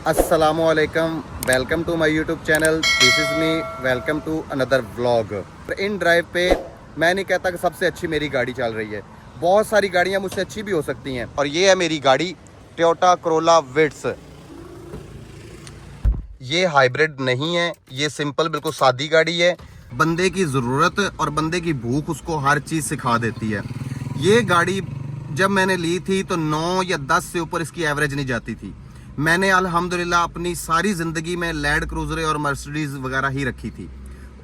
अस्सलामुअलैकुम, welcome to my YouTube channel. This is me, welcome to another vlog. इन drive पे मैं नहीं कहता कि सबसे अच्छी मेरी गाड़ी चल रही है, बहुत सारी गाड़ियां मुझसे अच्छी भी हो सकती हैं, और ये है मेरी गाड़ी टोयोटा कोरोला विट्स। ये हाइब्रिड नहीं है, ये सिंपल बिल्कुल सादी गाड़ी है। बंदे की ज़रूरत और बंदे की भूख उसको हर चीज़ सिखा देती है। ये गाड़ी जब मैंने ली थी तो 9 या 10 से ऊपर इसकी एवरेज नहीं जाती थी। मैंने अल्हम्दुलिल्लाह अपनी सारी ज़िंदगी में लैंड क्रूज़र और मर्सिडीज़ वगैरह ही रखी थी,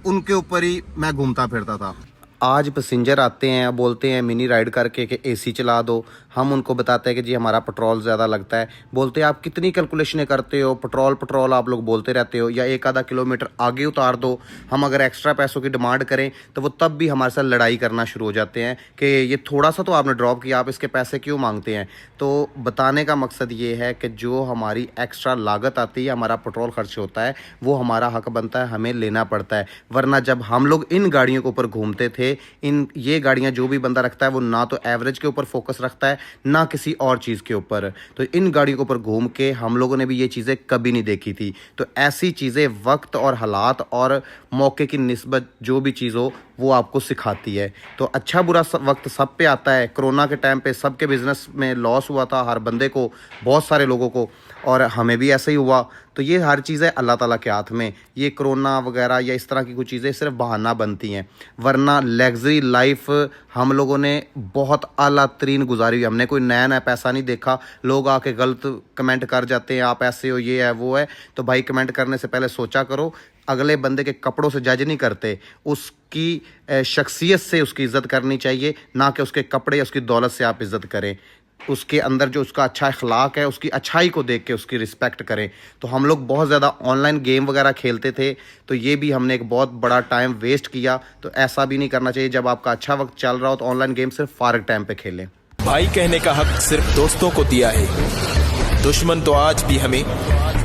उनके ऊपर ही मैं घूमता फिरता था। आज पैसेंजर आते हैं, बोलते हैं मिनी राइड करके कि एसी चला दो। हम उनको बताते हैं कि जी हमारा पेट्रोल ज़्यादा लगता है। बोलते हैं आप कितनी कैलकुलेशनें करते हो, पेट्रोल आप लोग बोलते रहते हो, या एक आधा किलोमीटर आगे उतार दो। हम अगर एक्स्ट्रा पैसों की डिमांड करें तो वो तब भी हमारे साथ लड़ाई करना शुरू हो जाते हैं कि ये थोड़ा सा तो आपने ड्रॉप किया, आप इसके पैसे क्यों मांगते हैं। तो बताने का मकसद ये है कि जो हमारी एक्स्ट्रा लागत आती है, हमारा पेट्रोल खर्च होता है, वो हमारा हक बनता है, हमें लेना पड़ता है। वरना जब हम लोग इन गाड़ियों के ऊपर घूमते थे, ये गाड़ियां जो भी बंदा रखता है वो ना तो एवरेज के ऊपर फोकस रखता है, ना किसी और चीज़ के ऊपर। तो इन गाड़ियों के ऊपर घूम के हम लोगों ने भी ये चीज़ें कभी नहीं देखी थी। तो ऐसी चीज़ें वक्त और हालात और मौके की निस्बत जो भी चीज़ हो वो आपको सिखाती है। तो अच्छा बुरा वक्त सब पे आता है। कोरोना के टाइम पे सबके बिज़नेस में लॉस हुआ था, हर बंदे को, बहुत सारे लोगों को, और हमें भी ऐसा ही हुआ। तो ये हर चीज़ें अल्लाह ताला के हाथ में। ये कोरोना वगैरह या इस तरह की कुछ चीज़ें सिर्फ बहाना बनती हैं, वरना लग्जरी लाइफ हम लोगों ने बहुत आला तरीन गुजारी हुई। हमने कोई नया नया पैसा नहीं देखा। लोग आके गलत कमेंट कर जाते हैं, आप ऐसे हो, ये है, वो है। तो भाई कमेंट करने से पहले सोचा करो। अगले बंदे के कपड़ों से जज नहीं करते, उसकी शख्सियत से उसकी इज़्ज़त करनी चाहिए, ना कि उसके कपड़े या उसकी दौलत से आप इज़्ज़त करें। उसके अंदर जो उसका अच्छा अखलाक है, उसकी अच्छाई को देख के उसकी रिस्पेक्ट करें। तो हम लोग बहुत ज़्यादा ऑनलाइन गेम वगैरह खेलते थे, तो ये भी हमने एक बहुत बड़ा टाइम वेस्ट किया। तो ऐसा भी नहीं करना चाहिए। जब आपका अच्छा वक्त चल रहा हो तो ऑनलाइन गेम सिर्फ फारग टाइम पे खेलें। भाई कहने का हक सिर्फ दोस्तों को दिया है, दुश्मन तो आज भी हमें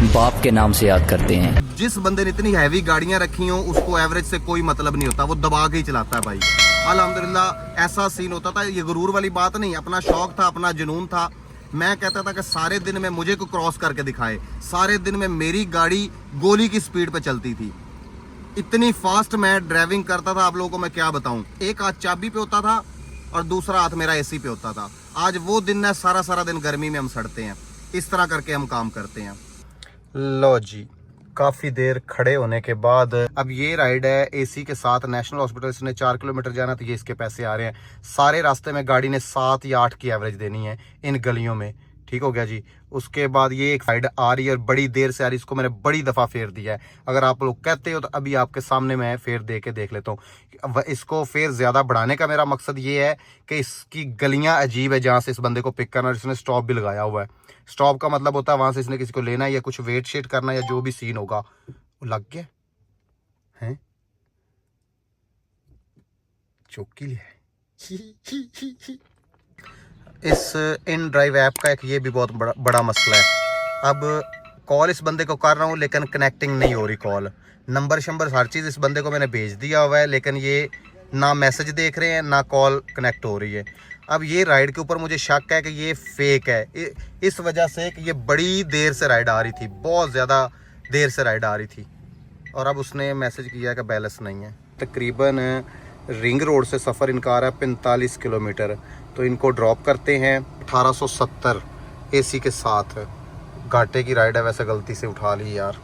बाप के नाम से याद करते हैं। जिस बंदे ने इतनी हैवी गाड़ियां रखी हों उसको एवरेज से कोई मतलब नहीं होता, वो दबा के ही चलाता है भाई। अल्हम्दुलिल्लाह ऐसा सीन होता था। ये गुरूर वाली बात नहीं, अपना शौक था, अपना जुनून था। मैं कहता था कि सारे दिन में मुझे को क्रॉस करके दिखाए। सारे दिन में मेरी गाड़ी गोली की स्पीड पे चलती थी, इतनी फास्ट मैं ड्राइविंग करता था। आप लोगों को मैं क्या बताऊं, एक हाथ चाबी पे होता था और दूसरा हाथ मेरा एसी पे होता था। आज वो दिन है, सारा सारा दिन गर्मी में हम सड़ते हैं। इस तरह करके हम काम करते हैं। लो जी, काफ़ी देर खड़े होने के बाद अब ये राइड है एसी के साथ नेशनल हॉस्पिटल। इसने 4 किलोमीटर जाना, तो ये इसके पैसे आ रहे हैं। सारे रास्ते में गाड़ी ने 7 या 8 की एवरेज देनी है इन गलियों में। ठीक हो गया जी। उसके बाद ये एक राइड आ रही है और बड़ी देर से आ रही है। इसको मैंने बड़ी दफ़ा फेर दिया है। अगर आप लोग कहते हो तो अभी आपके सामने मैं फेर दे के देख लेता हूँ। इसको फेर ज़्यादा बढ़ाने का मेरा मकसद ये है कि इसकी गलियाँ अजीब है जहाँ से इस बंदे को पिक करना। और इसने स्टॉप भी लगाया हुआ है। स्टॉप का मतलब होता है वहां से इसने किसी को लेना है या कुछ वेट शेट करना या जो भी सीन होगा। वो लग गया है, चौकी लिया। इस इन ड्राइव ऐप का एक ये भी बहुत बड़ा मसला है। अब कॉल इस बंदे को कर रहा हूँ लेकिन कनेक्टिंग नहीं हो रही कॉल। नंबर शंबर हर चीज़ इस बंदे को मैंने भेज दिया हुआ है, लेकिन ये ना मैसेज देख रहे हैं ना कॉल कनेक्ट हो रही है। अब ये राइड के ऊपर मुझे शक है कि ये फेक है, इस वजह से कि ये बड़ी देर से राइड आ रही थी, बहुत ज़्यादा देर से राइड आ रही थी। और अब उसने मैसेज किया कि बैलेंस नहीं है। तकरीबन रिंग रोड से सफ़र इनका आ रहा है 45 किलोमीटर। तो इनको ड्रॉप करते हैं 1870 एसी के साथ। घाटे की राइड है, वैसे गलती से उठा ली यार।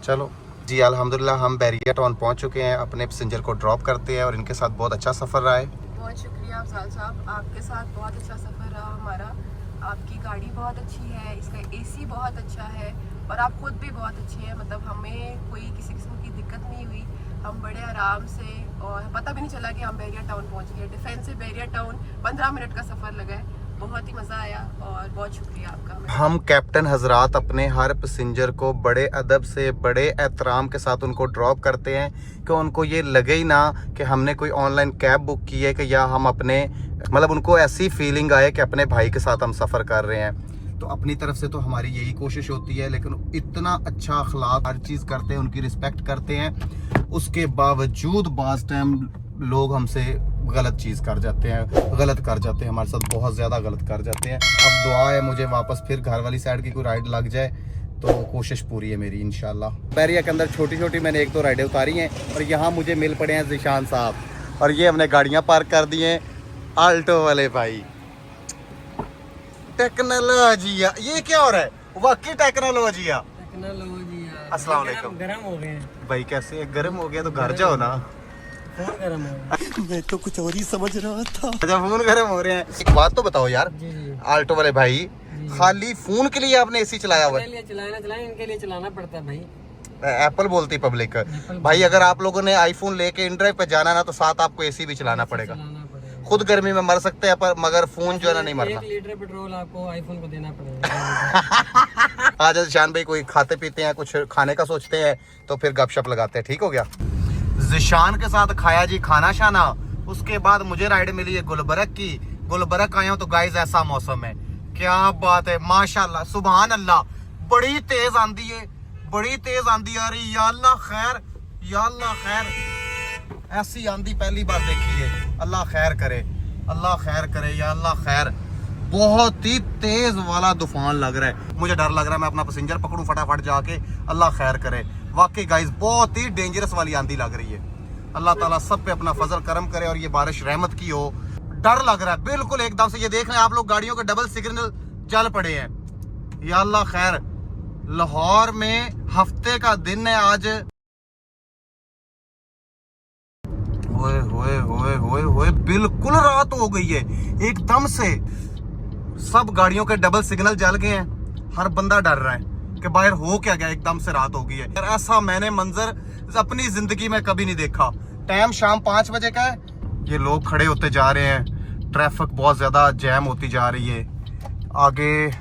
चलो जी, अल्हम्दुलिल्लाह हम बैरिया टाउन पहुँच चुके हैं। अपने पैसेंजर को ड्रॉप करते हैं और इनके साथ बहुत अच्छा सफ़र रहा है। बहुत शुक्रिया अफजाल साहब, आपके साथ बहुत अच्छा सफ़र रहा हमारा। आपकी गाड़ी बहुत अच्छी है, इसका एसी बहुत अच्छा है और आप खुद भी बहुत अच्छे हैं। मतलब हमें कोई किसी किस्म की दिक्कत नहीं हुई, हम बड़े आराम से, और पता भी नहीं चला कि हम बैरिया टाउन पहुंच गए। डिफेंस से बैरिया टाउन 15 मिनट का सफ़र लगा है। बहुत ही मज़ा आया और बहुत शुक्रिया आपका। हम कैप्टन हजरात अपने हर पैसेंजर को बड़े अदब से, बड़े एहतराम के साथ उनको ड्रॉप करते हैं कि उनको ये लगे ही ना कि हमने कोई ऑनलाइन कैब बुक की है, कि या हम अपने, मतलब उनको ऐसी फीलिंग आए कि अपने भाई के साथ हम सफ़र कर रहे हैं। तो अपनी तरफ से तो हमारी यही कोशिश होती है, लेकिन इतना अच्छा अखलाक, हर चीज़ करते हैं, उनकी रिस्पेक्ट करते हैं। उसके बावजूद बाज़ टाइम लोग हमसे गलत चीज़ कर जाते हैं, गलत कर जाते हैं, हमारे साथ बहुत ज़्यादा गलत कर जाते हैं। अब दुआ है मुझे वापस फिर घर वाली साइड की कोई राइड लग जाए तो कोशिश पूरी है मेरी इंशाल्लाह। बैरिया के अंदर छोटी छोटी मैंने 1-2 राइडें उतारी हैं और यहाँ मुझे मिल पड़े हैं ज़ीशान साहब और ये हमने गाड़ियाँ पार्क कर दी हैं आल्टो वाले भाई। टेक्नोलॉजिया, ये क्या हो रहा है? वाकई टेक्नोलॉजिया। अस्सलाम वालेकुम। गरम हो गए हैं भाई कैसे गर्म हो गया तो घर जाओ ना। फोन गरम हो गया। मैं तो कुछ और ही समझ रहा था। अच्छा फोन गर्म हो रहे हैं। एक बात तो बताओ यार, जी जी आल्टो वाले भाई खाली फोन के लिए आपने एसी चलाया हुआ है? लिए चलाना इनके लिए चलाना पड़ता है भाई। एप्पल बोलती पब्लिक भाई, अगर आप लोगों ने आईफोन लेके इन ड्राइव पे जाना ना तो साथ आपको एसी भी चलाना पड़ेगा। खुद गर्मी में मर सकते हैं पर मगर फोन जो है ना नहीं मरना। 1 लीटर पेट्रोल आपको आईफोन को देना पड़ेगा। आज शान भाई कोई खाते पीते हैं, कुछ खाने का सोचते हैं तो फिर गपशप लगाते हैं। ठीक हो गया। जिशान के साथ खाया जी खाना शाना, उसके बाद मुझे राइड मिली है गुलबर्ग की। गुलबर्ग आया हूँ तो गाइस ऐसा मौसम है, क्या बात है माशाल्लाह सुभान अल्लाह। बड़ी तेज आंधी है, बड़ी तेज आंधी आ रही। या अल्लाह खैर, या अल्लाह खैर। ऐसी आंधी पहली बार देखी है। अल्लाह खैर करे, अल्लाह खैर करे, या अल्लाह खैर। बहुत ही तेज वाला तूफान लग रहा है। मुझे डर लग रहा है मैं अपना पैसेंजर पकड़ूं फटाफट जाके। अल्लाह खैर करे। वाकई गाइस बहुत ही डेंजरस वाली आंधी लग रही है। अल्लाह ताला सब पे अपना फजल करम करे और ये बारिश रहमत की हो। डर लग रहा है बिल्कुल एकदम से। ये देख रहे हैं आप लोग गाड़ियों के डबल सिग्नल जल पड़े हैं। या अल्लाह खैर। लाहौर में हफ्ते का दिन है आज। होए होए होए होए होए, बिल्कुल रात हो गई है एकदम से। सब गाड़ियों के डबल सिग्नल जल गए हैं। हर बंदा डर रहा है कि बाहर हो क्या गया, एकदम से रात हो गई है। यार ऐसा मैंने मंजर अपनी जिंदगी में कभी नहीं देखा। टाइम शाम 5 बजे का है। ये लोग खड़े होते जा रहे हैं, ट्रैफिक बहुत ज्यादा जैम होती जा रही है। आगे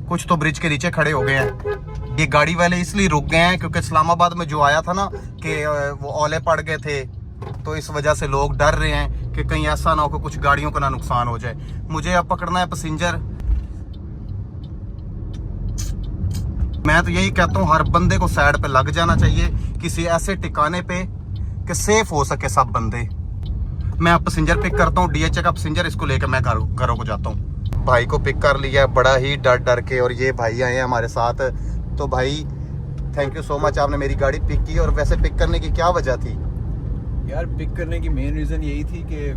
कुछ तो ब्रिज के नीचे खड़े हो गए हैं। ये गाड़ी वाले इसलिए रुक गए हैं क्योंकि इस्लामाबाद में जो आया था ना कि वो ओले पड़ गए थे, तो इस वजह से लोग डर रहे हैं कि कहीं ऐसा ना हो कि कुछ गाड़ियों का ना नुकसान हो जाए। मुझे अब पकड़ना है पैसेंजर। मैं तो यही कहता हूँ हर बंदे को साइड पे लग जाना चाहिए किसी ऐसे ठिकाने पे कि सेफ हो सके सब बंदे। मैं अब पैसेंजर पिक करता हूँ, डीएचए का पैसेंजर, इसको लेकर मैं घरों को जाता हूँ। भाई को पिक कर लिया बड़ा ही डर डर के और ये भाई आए हैं हमारे साथ। तो भाई थैंक यू सो मच, आपने मेरी गाड़ी पिक की। और वैसे पिक करने की क्या वजह थी? यार पिक करने की मेन रीज़न यही थी कि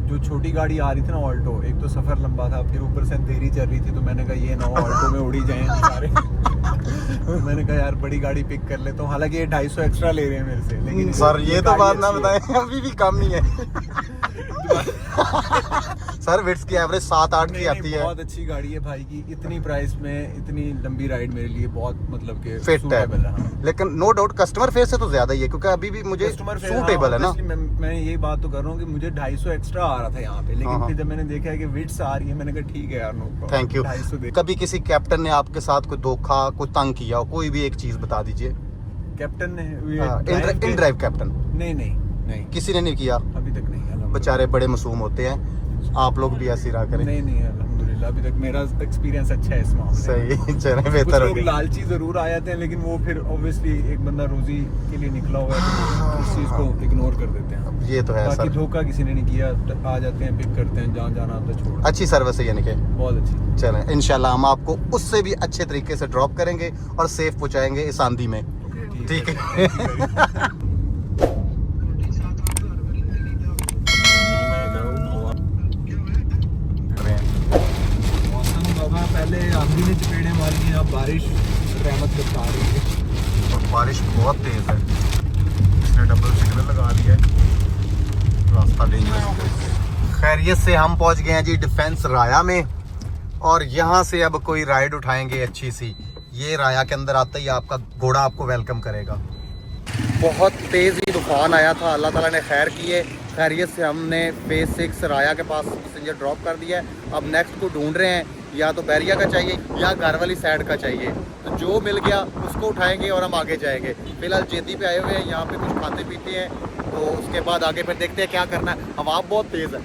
जो छोटी गाड़ी आ रही थी ना ऑल्टो, एक तो सफ़र लंबा था, फिर ऊपर से अंधेरी चल रही थी, तो मैंने कहा ये ना ऑल्टो में उड़ी जाएं सारे। तो मैंने कहा यार बड़ी गाड़ी पिक कर लेता हूँ। हालांकि ये 250 एक्स्ट्रा ले रहे हैं मेरे से, लेकिन सर ये तो बात ना बताएं, अभी भी कम नहीं है। सर विट्स की एवरेज 7-8 की आती है। बहुत अच्छी गाड़ी है भाई की। इतनी प्राइस में इतनी लंबी राइड मेरे लिए बहुत मतलब कि फिट है। हाँ। लेकिन नो डाउट कस्टमर फेस से तो ज्यादा ही है क्योंकि अभी भी मुझे सूटेबल है ना। मैं यही बात तो कर रहा हूँ कि मुझे 250 एक्स्ट्रा आ रहा था यहाँ पे, लेकिन फिर जब मैंने देखा है कि विट्स आ रही है, मैंने कहा ठीक है यार, नो प्रॉब्लम। Thank you. कभी किसी कैप्टन ने आपके साथ कोई धोखा, कोई तंग किया हो, कोई भी एक चीज बता दीजिए। कैप्टन ने इन ड्राइव कैप्टन? नहीं किसी ने नहीं किया अभी तक नहीं। बेचारे बड़े मासूम होते हैं, आप लोग भी ऐसी रहा करें। नहीं अल्हम्दुलिल्लाह अभी तक मेरा एक्सपीरियंस अच्छा है इस मामले। सही चले, बेहतर हो लोग गया। लालची जरूर आ जाते हैं, लेकिन वो फिर ऑब्वियसली एक बंदा रोजी के लिए निकला हुआ है तो उस चीज को इग्नोर कर देते हैं। ये तो है बाकी सर। धोखा किसी ने नहीं किया, आ जाते हैं, पिक करते हैं, जहाँ जाना होता है छोड़। अच्छी सर्विस है यानी कि बहुत अच्छी। चलें इंशाल्लाह हम आपको उससे भी अच्छे तरीके से ड्रॉप करेंगे और सेफ पहुंचाएंगे इस आंधी में। ठीक है। पहले आंधी ने चपेड़े मारी हैं, अब बारिश रहमत बरसा रही है और बारिश बहुत तेज है। इसने डबल सिग्नल लगा दिया है, रास्ता डेंजरस। खैरियत से हम पहुंच गए हैं जी डिफेंस राया में और यहाँ से अब कोई राइड उठाएंगे अच्छी सी। ये राया के अंदर आते ही आपका घोड़ा आपको वेलकम करेगा। बहुत तेज़ ही तूफान आया था, अल्लाह ताला ने खैर की है। खैरियत से हमने फेज 6 राया के पास पैसेंजर ड्रॉप कर दिया है। अब नेक्स्ट को ढूंढ रहे हैं, या तो बैरिया का चाहिए या घर वाली साइड का चाहिए। तो जो मिल गया उसको उठाएंगे और हम आगे जाएंगे। फिलहाल जेदी पे आए हुए हैं, यहाँ पे कुछ खाते पीते हैं, तो उसके बाद आगे फिर देखते हैं क्या करना है। हवा बहुत तेज़ है,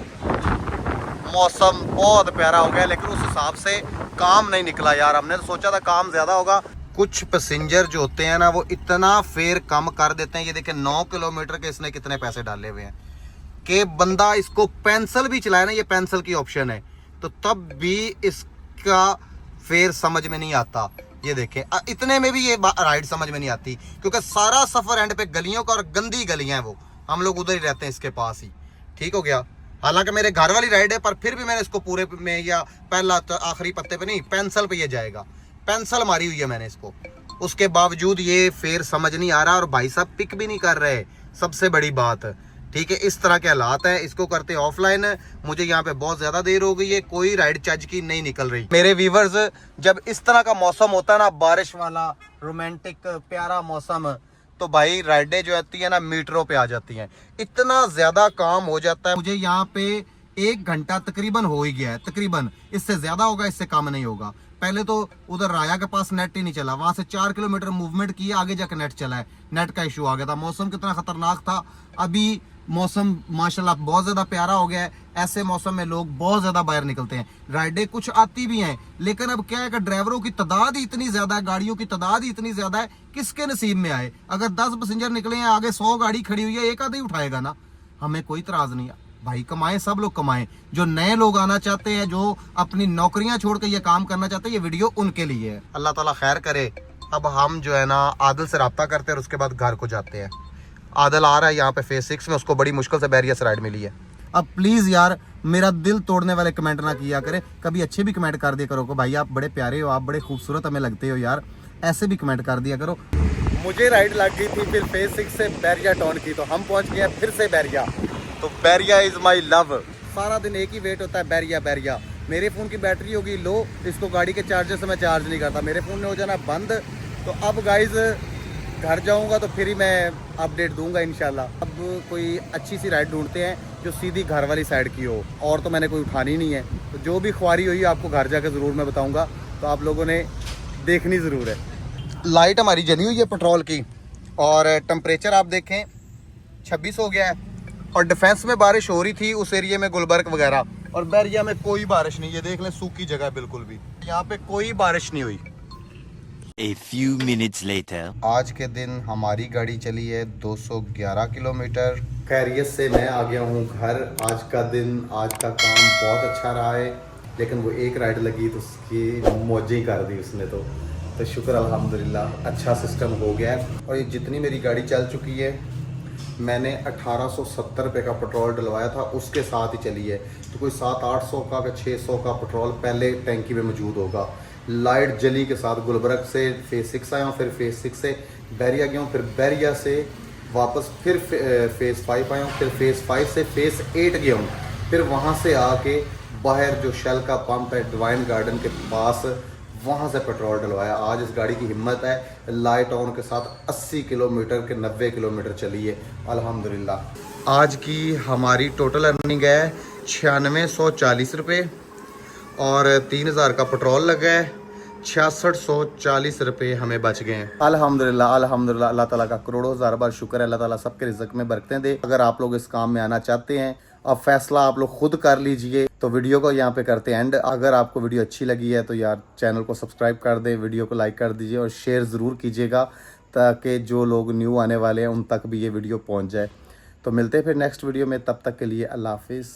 मौसम बहुत प्यारा हो गया, लेकिन उस हिसाब से काम नहीं निकला यार। हमने तो सोचा था काम ज़्यादा होगा। कुछ पैसेंजर जो होते हैं ना वो इतना फेयर कम कर देते हैं। ये देखें 9 किलोमीटर के इसने कितने पैसे डाले हुए हैं कि बंदा इसको पेंसिल भी चलाए ना, ये पेंसिल की ऑप्शन है, तो तब भी इसका फेयर समझ में नहीं आता। ये देखें इतने में भी ये राइड समझ में नहीं आती, क्योंकि सारा सफर एंड पे गलियों का, और गंदी गलियां हैं वो, हम लोग उधर ही रहते हैं इसके पास ही। ठीक हो गया। हालांकि मेरे घर वाली राइड है, पर फिर भी मैंने इसको पूरे में या पहला तो आखिरी पत्ते पे नहीं, पेंसिल पे ये जाएगा, पेंसिल मारी हुई है मैंने इसको। उसके बावजूद ये फेयर समझ नहीं आ रहा, और भाई साहब पिक भी नहीं कर रहे, सबसे बड़ी बात। ठीक है, इस तरह के हालात है। इसको करते ऑफलाइन। मुझे यहाँ पे बहुत ज्यादा देर हो गई है, कोई राइड चज की नहीं निकल रही। मेरे व्यूवर्स, जब इस तरह का मौसम होता है ना, बारिश वाला रोमांटिक प्यारा मौसम, तो भाई राइडें जो आती है ना मीटरों पे आ जाती हैं। इतना ज्यादा काम हो जाता है। मुझे यहाँ पे 1 घंटा तकरीबन हो ही गया है, तकरीबन। इससे ज्यादा होगा, इससे कम नहीं होगा। पहले तो उधर राया के पास नेट ही नहीं चला, वहां से 4 किलोमीटर मूवमेंट किया, आगे जाकर नेट चला है। नेट का इशू आ गया था। मौसम कितना खतरनाक था। अभी मौसम माशाल्लाह बहुत ज्यादा प्यारा हो गया है। ऐसे मौसम में लोग बहुत ज्यादा बाहर निकलते हैं। राइडें कुछ आती भी हैं, लेकिन अब क्या है कि ड्राइवरों की तादाद ही इतनी ज्यादा है, गाड़ियों की तादाद ही इतनी ज्यादा है, किसके नसीब में आए। अगर 10 पैसेंजर निकले हैं, आगे 100 गाड़ी खड़ी हुई है, एक आधा ही उठाएगा ना। हमें कोई इतराज नहीं है भाई, कमाएं, सब लोग कमाएं। जो नए लोग आना चाहते हैं, जो अपनी नौकरियां छोड़ कर ये काम करना चाहते हैं, ये वीडियो उनके लिए है। अल्लाह ताला खैर करे। अब हम जो है ना आदिल से रब्ता करते हैं, और उसके बाद घर को जाते हैं। आदिल आ रहा है यहाँ पे फेज 6 में, उसको बड़ी मुश्किल से बैरिया से राइड मिली है। अब प्लीज यार मेरा दिल तोड़ने वाले कमेंट ना किया करें, कभी अच्छे भी कमेंट कर दिया करो कि भाई आप बड़े प्यारे हो, आप बड़े खूबसूरत हमें लगते हो यार, ऐसे भी कमेंट कर दिया करो। मुझे राइड लग गई थी फिर फेज 6 से बैरिया टाउन की, तो हम पहुंच गए फिर से बैरिया। तो बैरिया इज माई लव। सारा दिन एक ही वेट होता है, बैरिया बैरिया। मेरे फ़ोन की बैटरी होगी लो, इसको गाड़ी के चार्जर से मैं चार्ज नहीं करता, मेरे फ़ोन में हो जाना बंद। तो अब गाइज घर जाऊंगा तो फिर ही मैं अपडेट दूंगा इंशाल्लाह। अब कोई अच्छी सी राइड ढूंढते हैं जो सीधी घर वाली साइड की हो, और तो मैंने कोई उठानी नहीं है। तो जो भी ख्वारी हुई आपको घर जाकर ज़रूर मैं बताऊंगा, तो आप लोगों ने देखनी ज़रूर है। लाइट हमारी जली हुई है पेट्रोल की, और टेम्परेचर आप देखें 26 हो गया है। और डिफेंस में बारिश हो रही थी उस एरिया में, गुलबर्ग वगैरह, और बैरिया में कोई बारिश नहीं। ये देख लें, सूखी जगह है बिल्कुल भी, यहाँ पे कोई बारिश नहीं हुई। A few minutes later. आज के दिन हमारी गाड़ी चली है 211 किलोमीटर। खैरियत से मैं आ गया हूँ घर। आज का दिन, आज का काम बहुत अच्छा रहा है, लेकिन वो एक राइड लगी तो उसकी मौजें ही कर दी उसने। तो शुक्र अल्हम्दुलिल्लाह, अच्छा सिस्टम हो गया है। और ये जितनी मेरी गाड़ी चल चुकी है, मैंने 1870 रुपये का पेट्रोल डलवाया था, उसके साथ ही चली है। तो कोई 700-800 का 600 का पेट्रोल पहले टैंकी में मौजूद होगा। लाइट जली के साथ गुलबर्ग से फेज 6 आया हूँ, फिर फेज 6 से बैरिया गया हूँ, फिर बैरिया से वापस फिर फेज 5 आया हूँ, फिर फेज 5 से फेज 8 गया हूँ, फिर वहाँ से आके बाहर जो शेल का पंप है डिवाइन गार्डन के पास, वहाँ से पेट्रोल डलवाया। आज इस गाड़ी की हिम्मत है, लाइट ऑन के साथ 80 किलोमीटर के 90 किलोमीटर चली है अल्हम्दुलिल्लाह। आज की हमारी टोटल अर्निंग है 9640 रुपये, और 3000 का पेट्रोल लगा है। 6640 रुपये हमें बच गए हैं अल्हम्दुलिल्लाह। अल्हम्दुलिल्लाह, अल्लाह ताला का करोड़ों हज़ार बार शुक्र है। अल्लाह ताला सबके रिज़्क़ में बरकतें दे। अगर आप लोग इस काम में आना चाहते हैं, अब फैसला आप लोग खुद कर लीजिए। तो वीडियो को यहाँ पे करते हैं एंड। अगर आपको वीडियो अच्छी लगी है तो यार चैनल को सब्सक्राइब कर दें, वीडियो को लाइक कर दीजिए, और शेयर ज़रूर कीजिएगा, ताकि जो लोग न्यू आने वाले हैं उन तक भी ये वीडियो पहुँच जाए। तो मिलते हैं फिर नेक्स्ट वीडियो में, तब तक के लिए अल्लाह हाफिज़।